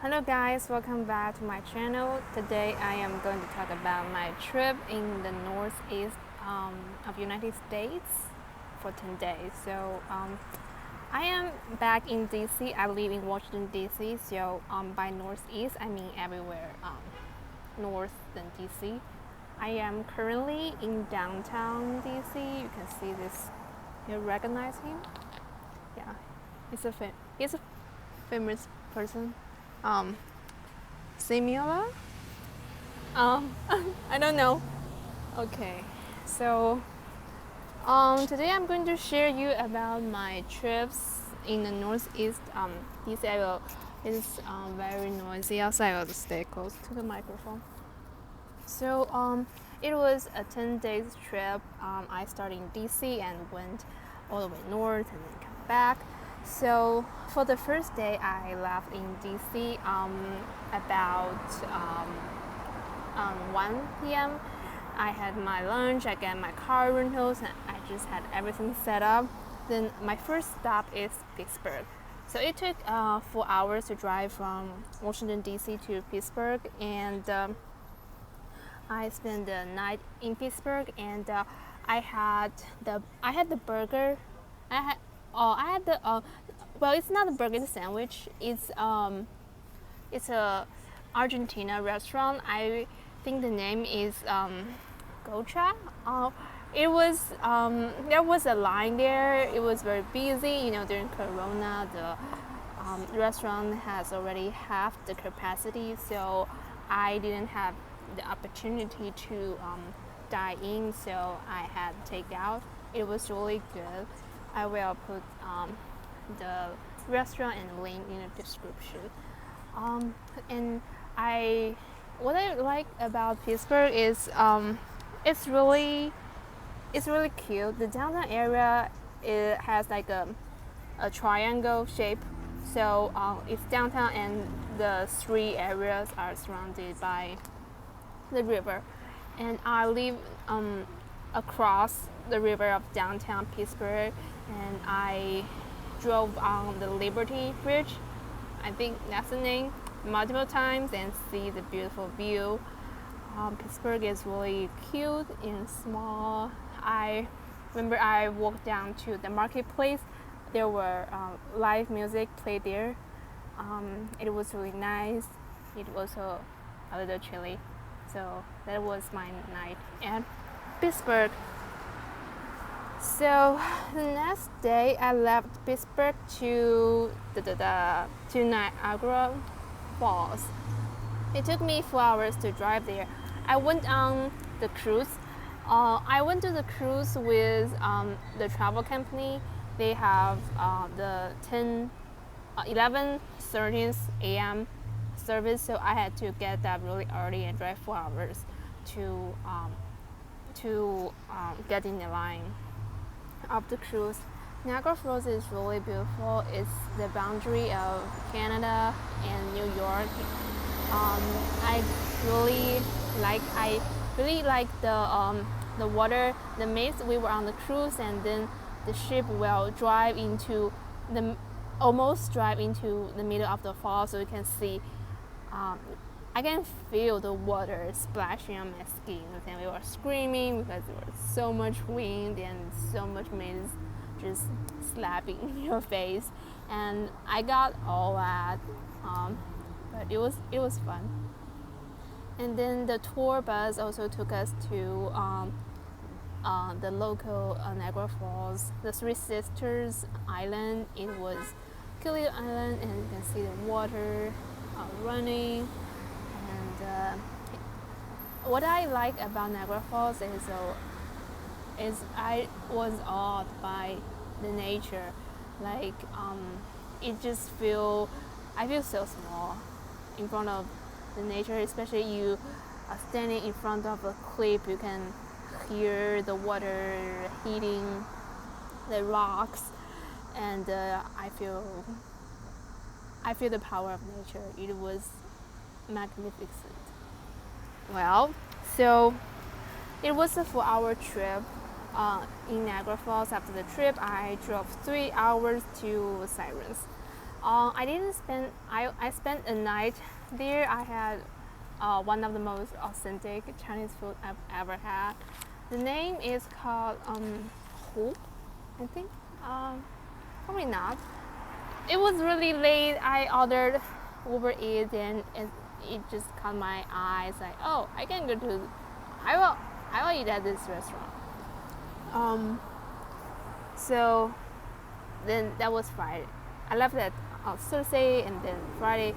Hello guys, welcome back to my channel. Today I am going to talk about my trip in the northeast of United States for 10 days. I am back in DC. I live in Washington DC, so by northeast I mean everywhere north than DC. I am currently in downtown DC. You can see this. You recognize him? Yeah, he's a famous person. Similar? I don't know. Okay, so today I'm going to share you about my trips in the northeast. This area is very noisy outside. I'll stay close to the microphone. So it was a 10 days trip. I started in DC and went all the way north and then come back. So for the first day, I left in DC about 1 p.m. I had my lunch, I got my car rentals, and I just had everything set up. Then my first stop is Pittsburgh. So it took 4 hours to drive from Washington DC to Pittsburgh, and I spent the night in Pittsburgh, and I had the burger. I had the well, it's not a burger, it's a sandwich. It's a Argentina restaurant. I think the name is Gaucho. It was there was a line there. It was very busy. During Corona, the restaurant has already half the capacity, so I didn't have the opportunity to dine in, so I had takeout. It was really good. I will put the restaurant and link in the description. And what I like about Pittsburgh is it's really cute. The downtown area, it has like a triangle shape. So it's downtown, and the three areas are surrounded by the river. And I live across the river of downtown Pittsburgh, and I drove on the Liberty Bridge, I think that's the name, multiple times, and see the beautiful view. Pittsburgh is really cute and small. I remember I walked down to the marketplace. There were live music played there. It was really nice. It was also a little chilly. So that was my night at Pittsburgh. So the next day I left Pittsburgh to Niagara Falls. It took me 4 hours to drive there. I went on the cruise. I went to the cruise with the travel company. They have the 11:13 a.m. service, so I had to get that really early and drive 4 hours to get in the line of the cruise. Niagara Falls is really beautiful. It's the boundary of Canada and New York. I really like the water. The minute we were on the cruise, and then the ship will almost drive into the middle of the fall, so you can see. I can feel the water splashing on my skin, and we were screaming because there was so much wind and so much mist just slapping in your face, and I got all that, but it was fun. And then the tour bus also took us to the local Niagara Falls, the Three Sisters Island. It was cute little island, and you can see the water running. And what I like about Niagara Falls is I was awed by the nature. Like I feel so small in front of the nature, especially you are standing in front of a cliff. You can hear the water hitting the rocks, and I feel the power of nature. It was magnificent. Well, so it was a 4-hour trip in Niagara Falls. After the trip, I drove 3 hours to Syracuse. I didn't spend. I spent a night there. I had one of the most authentic Chinese food I've ever had. The name is called Hu, I think. Probably not. It was really late. I ordered Uber Eats and it just caught my eyes. Like, oh, I can go to. I will eat at this restaurant. So then that was Friday. I left that on Thursday and then Friday.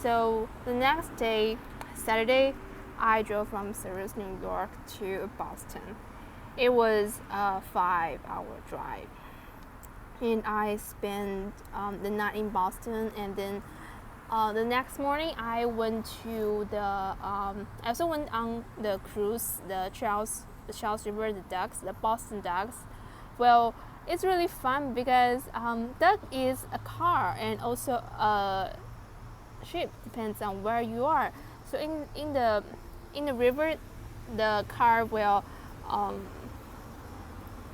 So the next day, Saturday, I drove from Syracuse, New York to Boston. It was a 5-hour drive. And I spent the night in Boston, and then the next morning I went to the. I also went on the cruise, the Charles River, the Boston Ducks. Well, it's really fun because duck is a car and also a ship. Depends on where you are. So in the river, the car will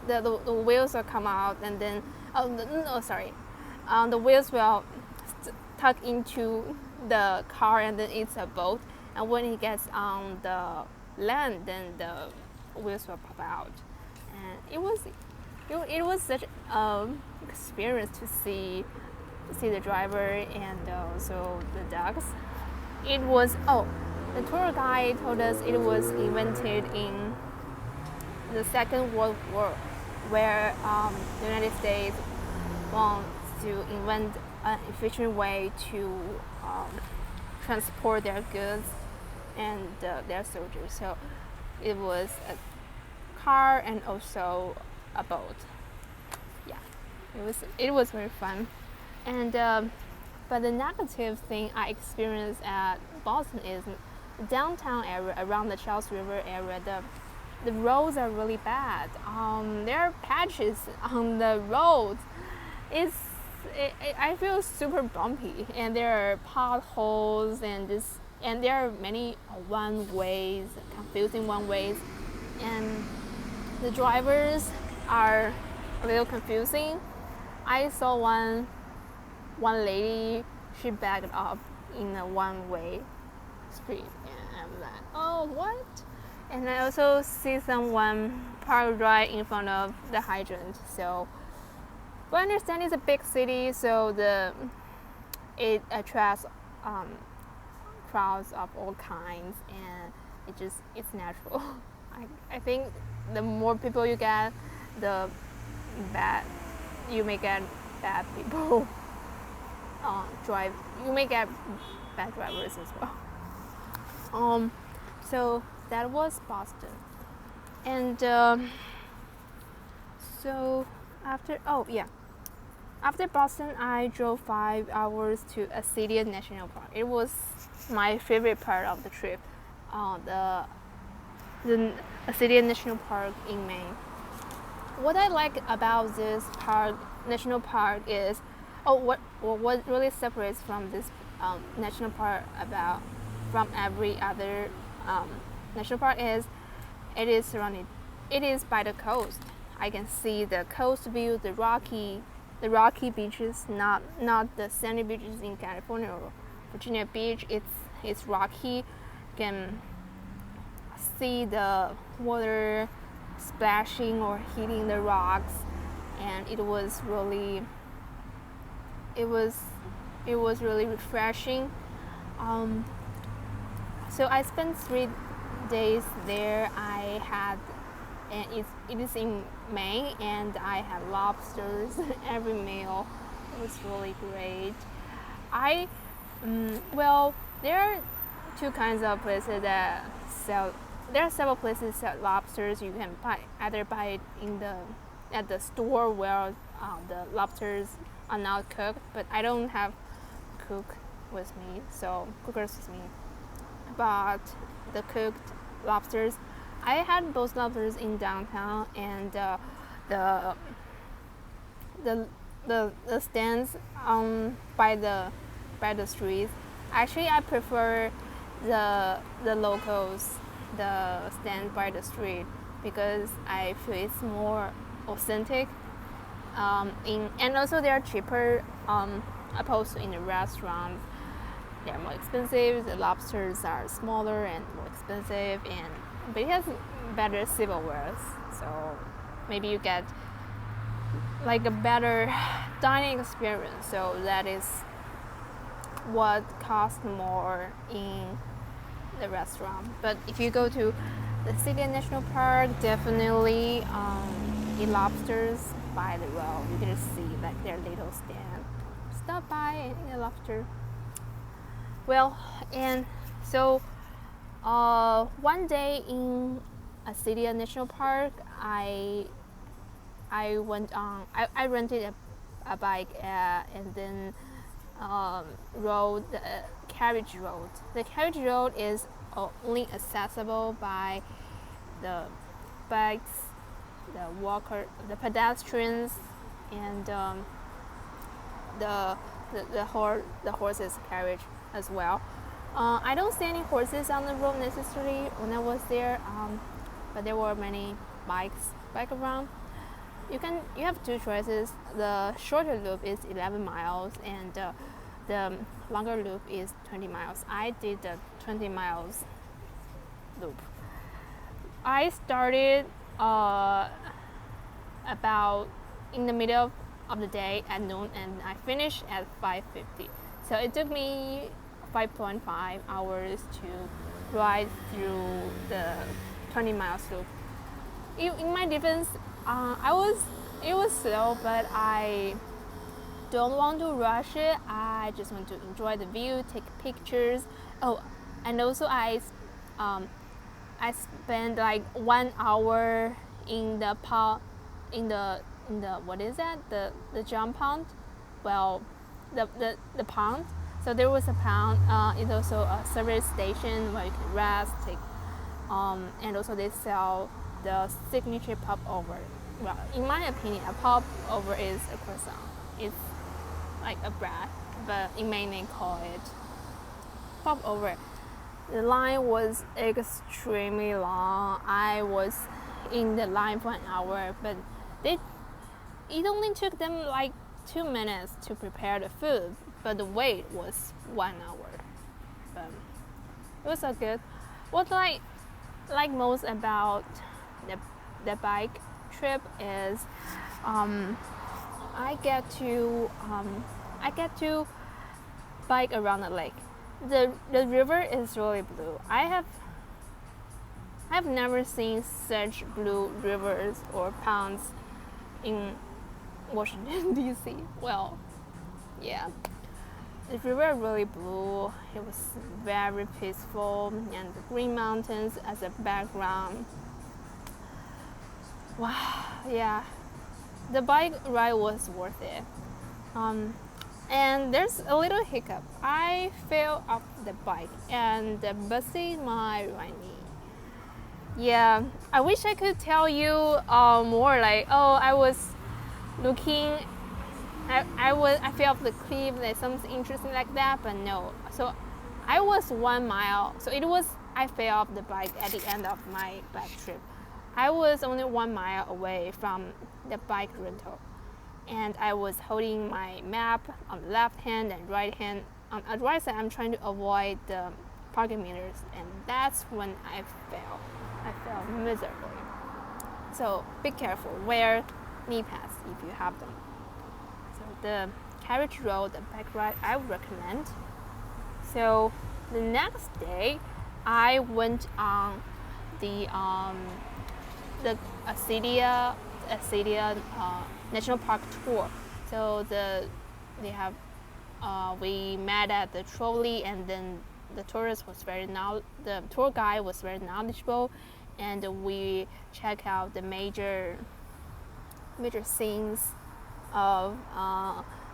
the wheels will come out, and then the wheels will tuck into the car, and then it's a boat. And when it gets on the land, then the wheels will pop out. And it was such an experience to see the driver and also the ducks. It was the tour guide told us it was invented in the Second World War, where the United States wants to invent an efficient way to transport their goods and their soldiers. So it was a car and also a boat. Yeah, it was very fun. And but the negative thing I experienced at Boston is the downtown area around the Charles River area. The roads are really bad. There are patches on the roads. I feel super bumpy, and there are potholes and there are many one-ways, confusing one-ways, and the drivers are a little confusing. I saw one lady, she backed up in a one-way street, and I'm like, oh, what? And I also see someone parked right in front of the hydrant. So, but I understand it's a big city, so it attracts crowds of all kinds, and it's natural. I think the more people you get, you may get bad people drive. You may get bad drivers as well. So that was Boston, and so after Boston, I drove 5 hours to Acadia National Park. It was my favorite part of the trip. The Acadia National Park in Maine. What I like about this national park is, what really separates from this national park from every other national park is it is by the coast. I can see the coast view, the rocky beaches, not the sandy beaches in California or Virginia Beach. It's rocky. You can see the water splashing or hitting the rocks, and it was really refreshing. So I spent 3 days there. And it is in Maine, and I had lobsters every meal. It was really great. There are two kinds of places that sell. There are several places that sell lobsters. You can either buy it at the store where the lobsters are not cooked, but I don't have cookers with me. But the cooked lobsters, I had both lobsters in downtown, and the stands by the streets. Actually, I prefer the locals, the stand by the street, because I feel it's more authentic. And also they are cheaper opposed to in the restaurant. They're more expensive. The lobsters are smaller and more expensive, but it has better silverware. So maybe you get like a better dining experience. So that is what costs more in the restaurant. But if you go to the City National Park, definitely eat lobsters by the road. You can just see like their little stand. Stop by and eat a lobster. Well, and so one day in a City National Park, I rented a bike and then rode the carriage road. The carriage road is only accessible by the bikes, the pedestrians, and the horses carriage as well. I don't see any horses on the road necessarily when I was there, but there were many bikes around. You have two choices. The shorter loop is 11 miles and the longer loop is 20 miles. I did the 20 miles loop. I started about in the middle of the day at noon and I finished at 5:50. So it took me 5.5 hours to ride through the 20 miles loop. In my defense, it was slow, but I don't want to rush it. I just want to enjoy the view, take pictures. Oh, and also I spent like 1 hour in the what is that? The jump pond. Well, the pond. So there was a pond. It's also a service station where you can rest, and also they sell the signature popover. Well, in my opinion, a popover is a croissant. It's like a bread, but in Maine they call it popover. The line was extremely long. I was in the line for an hour, but it only took them like 2 minutes to prepare the food, but the wait was 1 hour. But it was so good. What I like most about the bike trip is I get to bike around the lake. The river is really blue. I have never seen such blue rivers or ponds in Washington D.C. Well, yeah, the river is really blue. It was very peaceful, and the green mountains as a background. Wow, yeah, the bike ride was worth it. And there's a little hiccup. I fell off the bike and busted my right knee. Yeah, I wish I could tell you more. Like, oh, I was looking. I fell off the cliff. There's something interesting like that, but no. So I was 1 mile. So I fell off the bike at the end of my bike trip. I was only 1 mile away from the bike rental, and I was holding my map on the left hand and right hand. On the right side, I'm trying to avoid the parking meters, and that's when I fell. I fell miserably. So be careful. Wear knee pads if you have them. So the carriage road, the bike ride, I would recommend. So the next day, I went on the Acadia National Park tour. So we met at the trolley, and then the tour guide was very knowledgeable, and we check out the major scenes of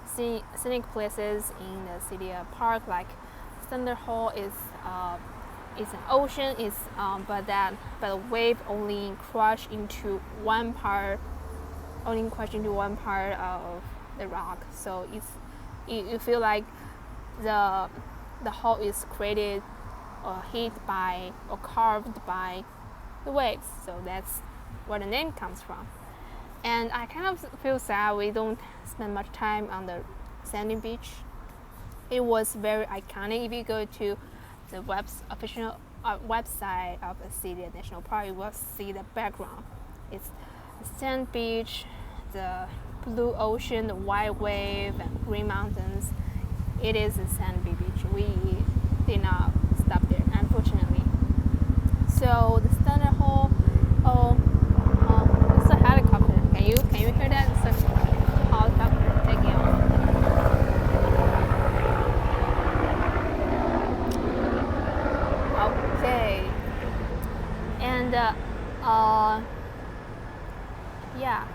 scenic places in the city park. Like Thunder Hall is an ocean, but the wave only crushed into one part of the rock. So you feel like the hull is created or hit by or carved by the waves. So that's where the name comes from. And I kind of feel sad we don't spend much time on the sandy beach It was very iconic. If you go to the official website of the city national park, you will see the background. It's the sand beach, the blue ocean, the white wave, and green mountains. It is a sand beach. We did not stop there, unfortunately. So the standard hall. It's a helicopter. Can you hear that? It's a helicopter taking off. Okay. And yeah.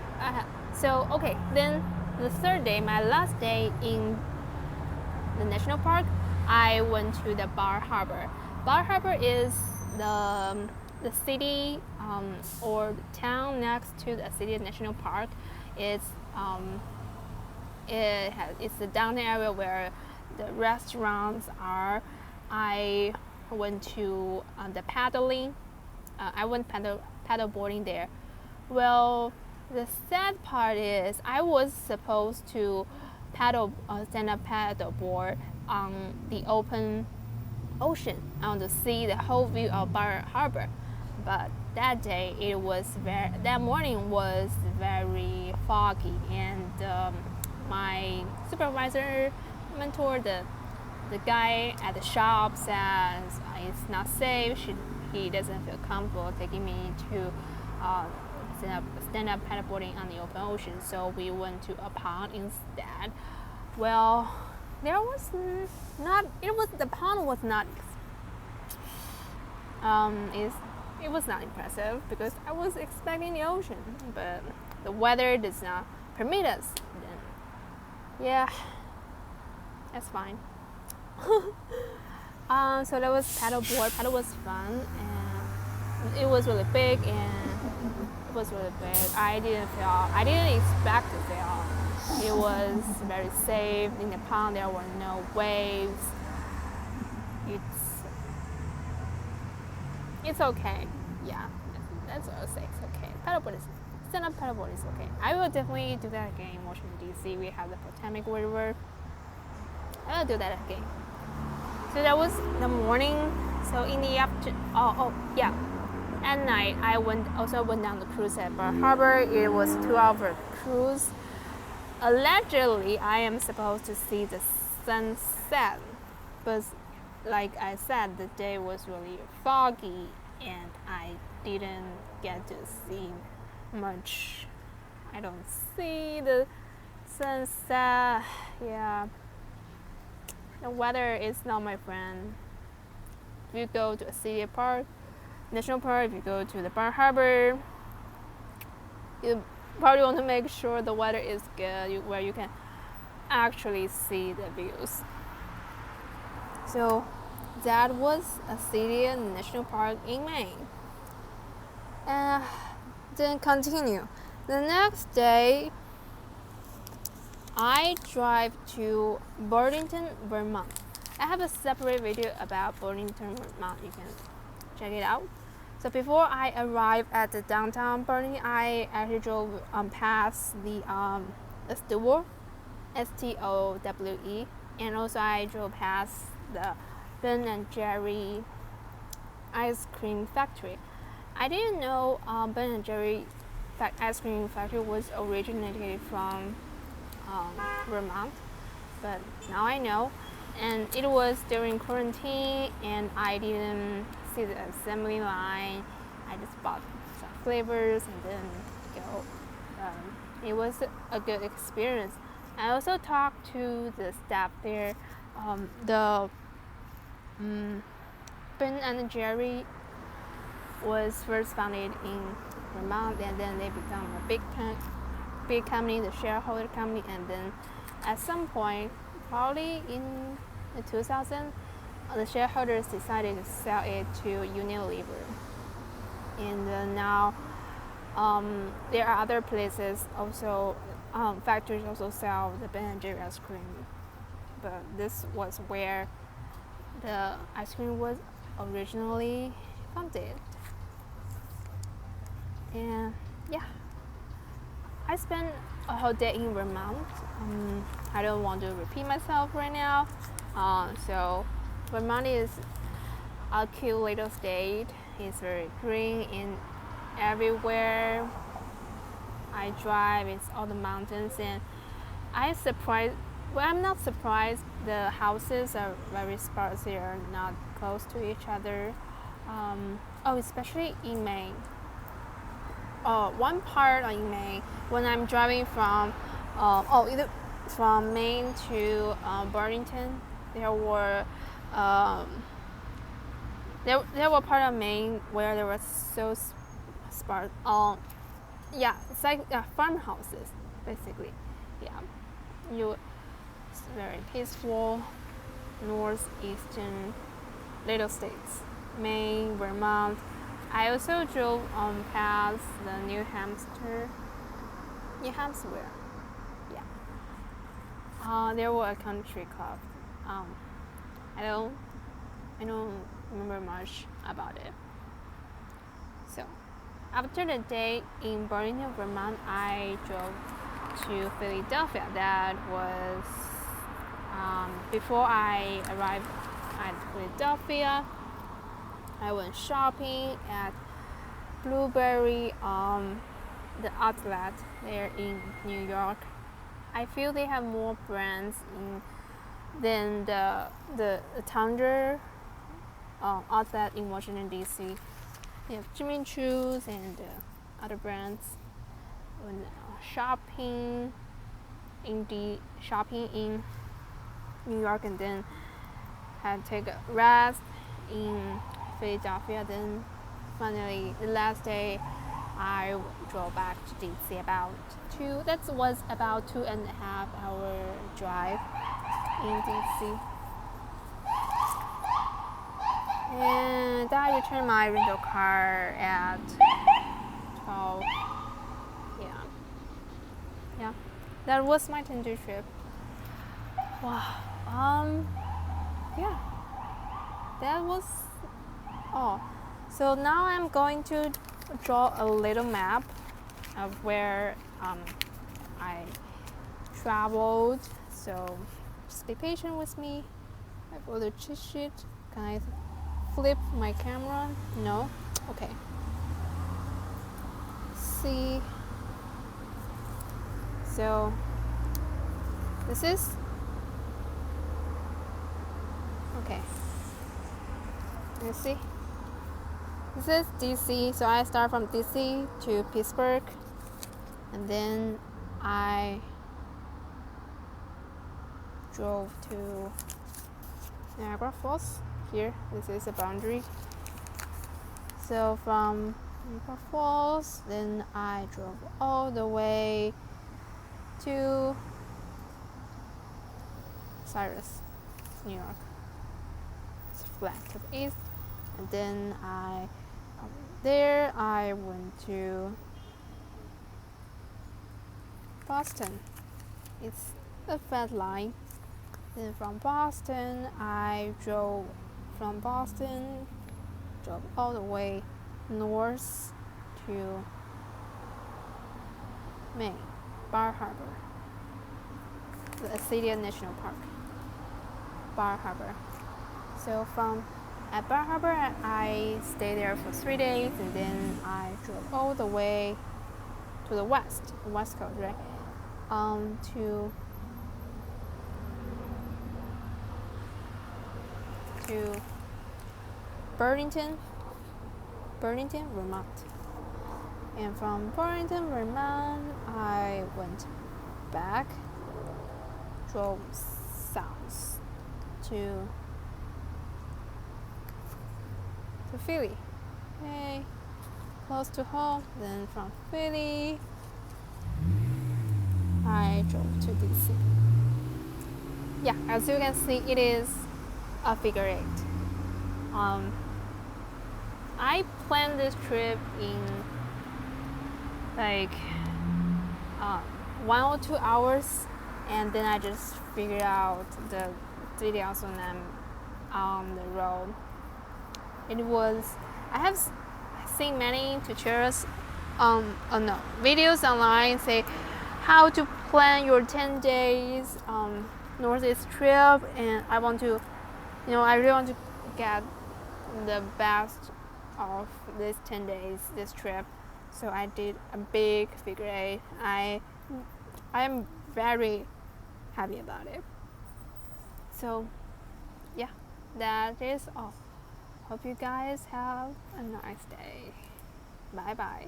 So okay. Then the third day, my last day in the national park, I went to the Bar Harbor. Bar Harbor is the city or the town next to the city national park. It's the downtown area where the restaurants are. I went to the paddling. I went paddle boarding there. Well, the sad part is I was supposed to stand up paddle board on the open ocean on to see the whole view of Bar Harbor, but that morning was very foggy, and my supervisor, mentor, the guy at the shop says it's not safe. He doesn't feel comfortable taking me to stand up paddleboarding on the open ocean, so we went to a pond instead. Well, the pond was not it was not impressive because I was expecting the ocean, but the weather does not permit us. Then, yeah, that's fine. So that was paddleboard. Paddle was fun, and it was really big, I didn't expect to fail. It was very safe. In the pond there were no waves. It's okay. Yeah, that's what I say. It's okay. Stand-up paddleboard is okay. I will definitely do that again in Washington D.C. We have the Potomac River. I will do that again. So that was the morning. So in the afternoon, at night I went down the cruise at Bar Harbor. It was a 2-hour cruise. Allegedly, I am supposed to see the sunset, but like I said, the day was really foggy and I didn't get to see much. I don't see the sunset. Yeah, the weather is not my friend. If you go to a city park, national park, if you go to the Bar Harbor, you probably want to make sure the weather is good, where you can actually see the views. So that was a city and national park in Maine. Then continue. The next day, I drive to Burlington, Vermont. I have a separate video about Burlington, Vermont. You can check it out. So before I arrived at the downtown Burlington, I actually drove past the store, STOWE, and also I drove past the Ben and Jerry ice cream factory. I didn't know Ben and Jerry ice cream factory was originated from Vermont, but now I know. And it was during quarantine, and I didn't see the assembly line. I just bought some flavors and then go. It was a good experience. I also talked to the staff there. The Ben and Jerry was first founded in Vermont, and then they become a big company, the shareholder company, and then at some point, probably in the 2000, the shareholders decided to sell it to Unilever. And now there are other places also, factories also sell the Ben & Jerry ice cream, but this was where the ice cream was originally founded. And yeah, I spent a whole day in Vermont. I don't want to repeat myself right now, So Vermont is a cute little state. It's very green in everywhere I drive. It's all the mountains, and I'm surprised. Well, I'm not surprised. The houses are very sparse. They are not close to each other. Especially in Maine. One part in Maine, when I'm driving from either from Maine to Burlington, there were part of Maine where there was so sparse. It's like farmhouses basically. Yeah, it's very peaceful. Northeastern little states, Maine, Vermont. I also drove past the New Hampshire. Yeah. There was a country club. I don't remember much about it. So, after the day in Burlington, Vermont, I drove to Philadelphia. That was before I arrived at Philadelphia. I went shopping at Blueberry, the outlet there in New York. I feel they have more brands than the Tundra outlet in Washington D.C. They have Jimmy Choo's and other brands. When shopping in New York, and then had to take a rest in Philadelphia. Then finally, the last day, I drove back to DC that was about 2.5 hour drive in DC. And I returned my rental car at 12. Yeah. That was my Tinder trip. Wow. Yeah. That was all. So now I'm going to draw a little map of where I traveled. So just be patient with me. I have other cheat sheet. Can I flip my camera? No? Okay. See. So this is okay. Let's see. This is DC, so I start from DC to Pittsburgh, and then I drove to Niagara Falls. Here, this is a boundary. So from Niagara Falls, then I drove all the way to Syracuse, New York. It's flat to the east, and then I went to Boston. It's a flat line. Then from Boston, I drove all the way north to Maine, Bar Harbor, the Acadia National Park, Bar Harbor. So at Bar Harbor, I stayed there for 3 days, and then I drove all the way to the west coast, right? To Burlington, Vermont. And from Burlington, Vermont, I went back, drove south to Philly. Okay, close to home. Then from Philly, I drove to DC. Yeah, as you can see, it is a figure 8. I planned this trip in like 1 or 2 hours, and then I just figured out the details when I'm on the road. I have seen many tutorials videos online say how to plan your 10 days Northeast trip, and I want to, I really want to get the best of these 10 days, this trip. So I did a big figure eight. I am very happy about it. So yeah, that is all. Hope you guys have a nice day. Bye bye.